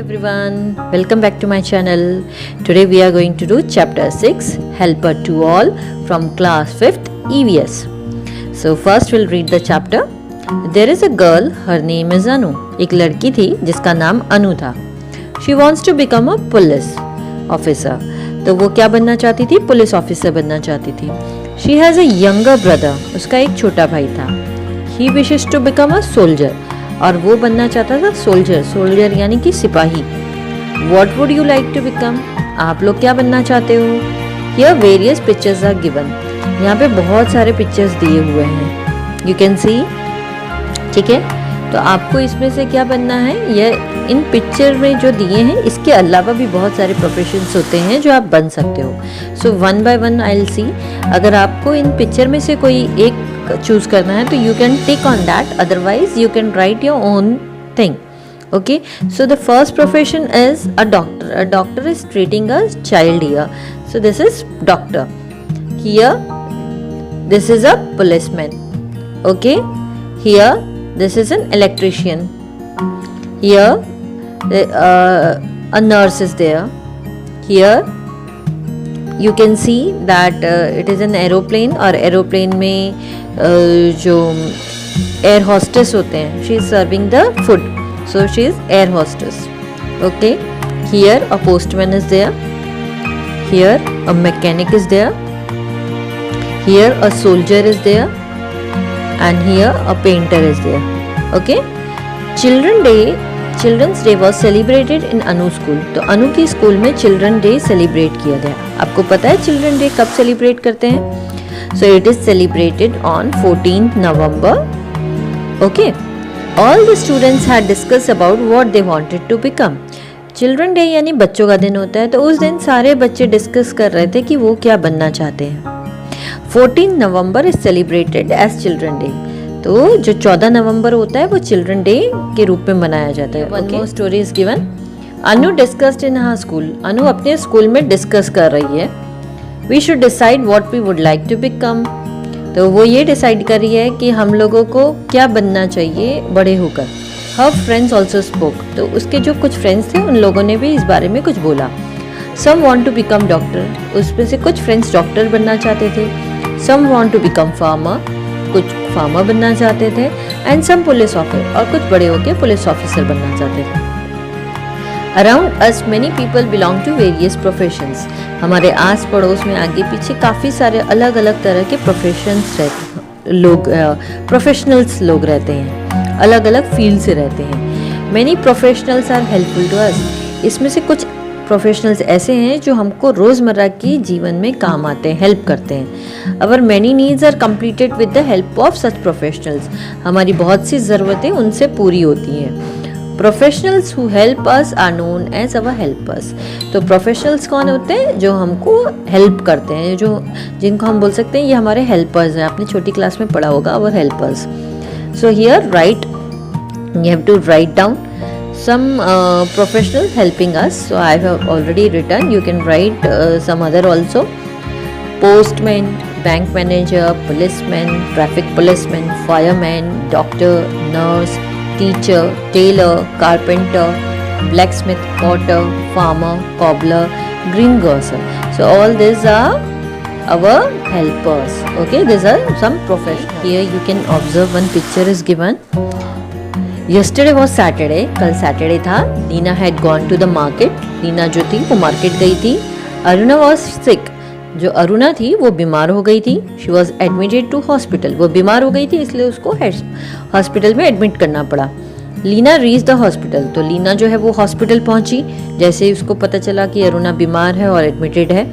everyone, welcome back to my channel. Today we are going to do chapter 6 Helper to All from class 5th EVS. So first we'll read the chapter. There is a girl, her name is Anu. एक लड़की थी जिसका नाम अनु था. She wants to become a police officer. तो वो क्या बनना चाहती थी? पुलिस ऑफिसर बनना चाहती थी. She has a younger brother. उसका एक छोटा भाई था. He wishes to become a soldier. और वो बनना चाहता था सोल्जर यानी कि सिपाही. What would you like to become? आप लोग क्या बनना चाहते हो? Here various pictures are given. यहाँ पे बहुत सारे पिक्चर्स दिए हुए हैं. You can see. ठीक है, तो आपको इसमें से क्या बनना है? यह इन पिक्चर में जो दिए हैं इसके अलावा भी बहुत सारे प्रोफेशंस होते हैं जो आप बन सकते हो. So one by one I will see. अगर आपको इन पिक्चर में से कोई एक चूज करना है तो you can tick on that, otherwise you can write your own thing. Okay, so the first profession is a doctor. A doctor is treating a child here. So this is doctor. Here, this is a policeman. Okay, here, this is an electrician. Here, a nurse is there. Here, you can see that it is an aeroplane और aeroplane में जो air hostess होते हैं, she is serving the food. So she is air hostess. Okay. Here a postman is there. Here a mechanic is there. Here a soldier is there. And here a painter is there. Okay. Children's Day was celebrated in Anu school. तो अनु की school में children day celebrate किया गया. आपको पता है children day कब celebrate करते हैं? So it is celebrated on 14th November. Okay. All the students had discussed about what they wanted to become. Children day यानी बच्चों का दिन होता है, तो उस दिन सारे बच्चे डिस्कस कर रहे थे कि वो क्या बनना चाहते हैं. 14 November is celebrated as children day. तो जो 14 नवंबर होता है वो चिल्ड्रन डे के रूप में मनाया जाता है. One more story is given. Anu discussed in her school. Anu अपने स्कूल में डिस्कस कर रही है. We should decide what we would like to become. तो वो ये डिसाइड कर रही है कि हम लोगों को क्या बनना चाहिए बड़े होकर. हर फ्रेंड्स ऑल्सो स्पोक. तो उसके जो कुछ फ्रेंड्स थे उन लोगों ने भी इस बारे में कुछ बोला. Some want to become doctor. उसमें से कुछ फ्रेंड्स डॉक्टर बनना चाहते थे. Some want to become farmer. कुछ फार्मर बनना चाहते थे. And some police officer. और कुछ बड़े होकर पुलिस ऑफिसर बनना चाहते थे. Around us many people belong to various professions. हमारे आस पड़ोस में आगे पीछे काफ़ी सारे अलग अलग तरह के प्रोफेशंस रहते लोग प्रोफेशनल्स लोग रहते हैं. अलग अलग फील्ड से रहते हैं. Many professionals are helpful to us. इसमें से कुछ प्रोफेशनल्स ऐसे हैं जो हमको रोज़मर्रा की जीवन में काम आते हैं, हेल्प करते हैं. Our many needs are completed with the help of such professionals. हमारी बहुत सी ज़रूरतें उनसे पूरी होती हैं. Professionals who help us are known as our helpers. तो प्रोफेशनल्स कौन होते हैं? जो हमको हेल्प करते हैं, जो जिनको हम बोल सकते हैं ये हमारे हेल्पर्स हैं. आपने छोटी क्लास में पढ़ा होगा our helpers. So here right, you have to write down some professionals helping us. So I have already written. You can write some other also. Postman, bank manager, policeman, traffic policeman, fireman, doctor, nurse, teacher, tailor, carpenter, blacksmith, potter, farmer, cobbler, greengrocer. So all these are our helpers. Okay, these are some professionals. Here you can observe one picture is given. Yesterday was Saturday. कल Saturday था. Leena had gone to the market. Leena जो थी वो market गई थी. Aruna was sick. जो अरुणा थी वो बीमार हो गई थी. She was admitted to hospital. वो बीमार हो गई थी इसलिए उसको हॉस्पिटल में एडमिट करना पड़ा. Leena reach the hospital. तो लीना जो है वो हॉस्पिटल पहुंची. जैसे ही उसको पता चला कि अरुणा बीमार है और एडमिटेड है.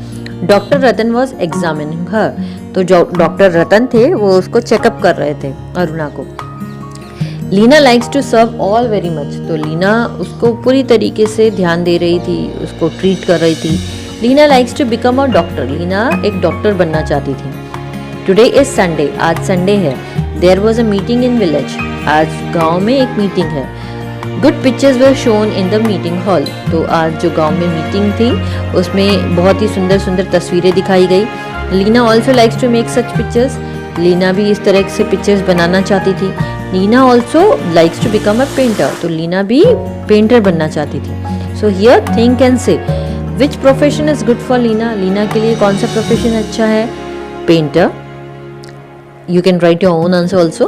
डॉक्टर रतन वॉज एग्जामिनिंग हर. तो जो डॉक्टर रतन थे वो उसको चेकअप कर रहे थे अरुणा को. Leena likes to serve all very much. तो लीना उसको पूरी तरीके से ध्यान दे रही थी, उसको ट्रीट कर रही थी. Leena likes to become a doctor. Leena एक डॉक्टर बनना चाहती थी. Today is Sunday. आज संडे है. There was a meeting in village. आज गांव में एक मीटिंग है. Good pictures were shown in the meeting hall. तो आज जो गांव में मीटिंग थी उसमें बहुत ही सुंदर सुंदर तस्वीरें दिखाई गई. Leena also likes to make such pictures. Leena भी इस तरह से पिक्चर्स बनाना चाहती थी. Leena also likes to become a painter. तो लीना भी पेंटर बनना चाहती थी. So here think and say which profession is good for Leena. Leena के लिए कौन सा प्रोफेशन अच्छा है? Painter. You can write your own answer also.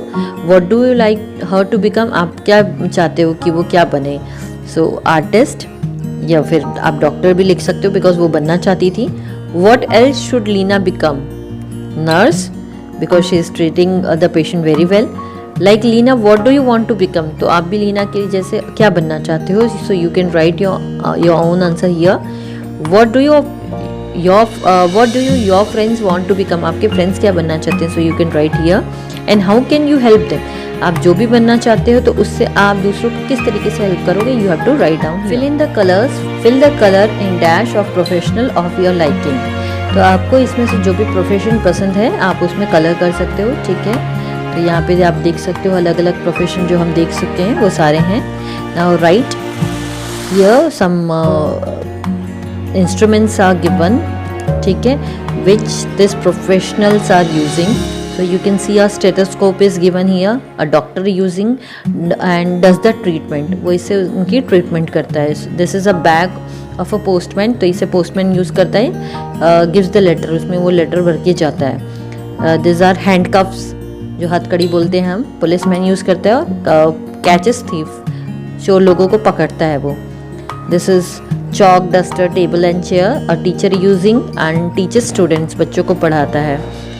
What do you like her to become? आप क्या चाहते हो कि वो क्या बने? So artist, या फिर आप डॉक्टर भी लिख सकते हो बिकॉज वो बनना चाहती थी. What else should Leena become? Nurse, because she is treating the patient very well. Like Leena, what do you want to become? तो आप भी लीना के जैसे क्या बनना चाहते हो? So you can write your own answer here. What do your friends want to become? आपके friends क्या बनना चाहते हैं? So you can write here. And how can you help them? आप जो भी बनना चाहते हो तो उससे आप दूसरों को किस तरीके से हेल्प करोगे? You have to write down. Fill in the colors. Fill the color in dash of professional of your liking. तो आपको इसमें से जो भी प्रोफेशन पसंद है आप उसमें कलर कर सकते हो. ठीक है, तो यहाँ पे आप देख सकते हो अलग अलग प्रोफेशन जो हम देख सकते हैं वो सारे हैं. Now right here some instruments are given. ठीक है, which this professionals are using. So you can see a stethoscope is given here. A doctor using and does the treatment. वो इससे उनकी ट्रीटमेंट करता है. This is a bag of a postman. तो इसे postman use करता है. Gives the letter. उसमें वो लेटर भर के जाता है. These are handcuffs जो हथकड़ी बोलते हैं हम. पुलिसमैन यूज़ करता है. और catches thief जो लोगों को पकड़ता है वो. This is chalk, duster, table and chair. A teacher using and teaches students. बच्चों को पढ़ाता है.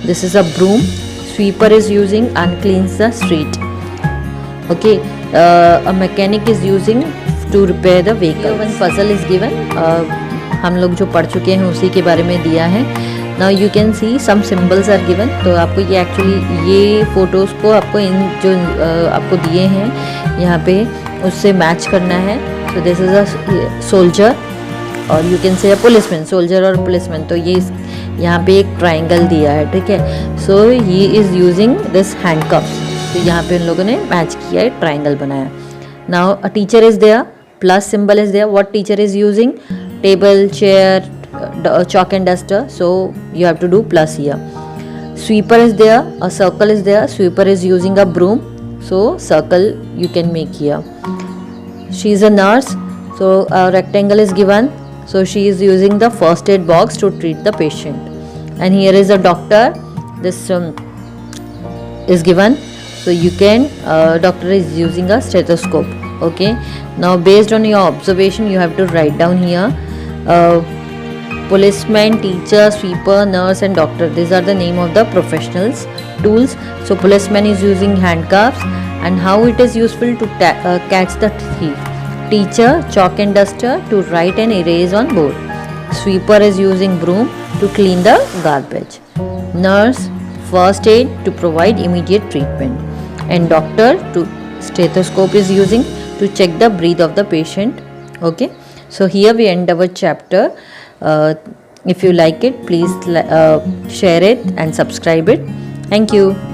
This is a broom. Sweeper is using and cleans the street. Okay, a mechanic is using to repair the vehicle. One puzzle is given. हम लोग जो पढ़ चुके हैं उसी के बारे में दिया है. Now you can see some symbols are given. तो आपको ये एक्चुअली ये फोटोज़ को आपको इन जो आपको दिए हैं यहाँ पे उससे मैच करना है. So this is a soldier और you can say a policeman. Soldier और पुलिसमैन. तो ये यहाँ पे एक ट्राइंगल दिया है. ठीक है, so he is using this handcuffs. तो यहाँ पे उन लोगों ने मैच किया है, ट्राइंगल बनाया. Now a teacher is there. Plus symbol is there. What teacher is using? Table, chair, chalk and duster. So you have to do plus here. Sweeper is there. A circle is there. Sweeper is using a broom. So circle you can make here. She is a nurse. So a rectangle is given. So she is using the first aid box to treat the patient. And here is a doctor. This is given. So you can doctor is using a stethoscope. Okay. Now based on your observation, you have to write down here. Policeman, teacher, sweeper, nurse, and doctor. These are the name of the professionals. Tools. So policeman is using handcuffs. And how it is useful to catch the thief. Teacher, chalk and duster to write and erase on board. Sweeper is using broom to clean the garbage. Nurse, first aid to provide immediate treatment. And doctor to stethoscope is using to check the breath of the patient. Okay, so here we end our chapter. If you like it, please share it and subscribe it. Thank you.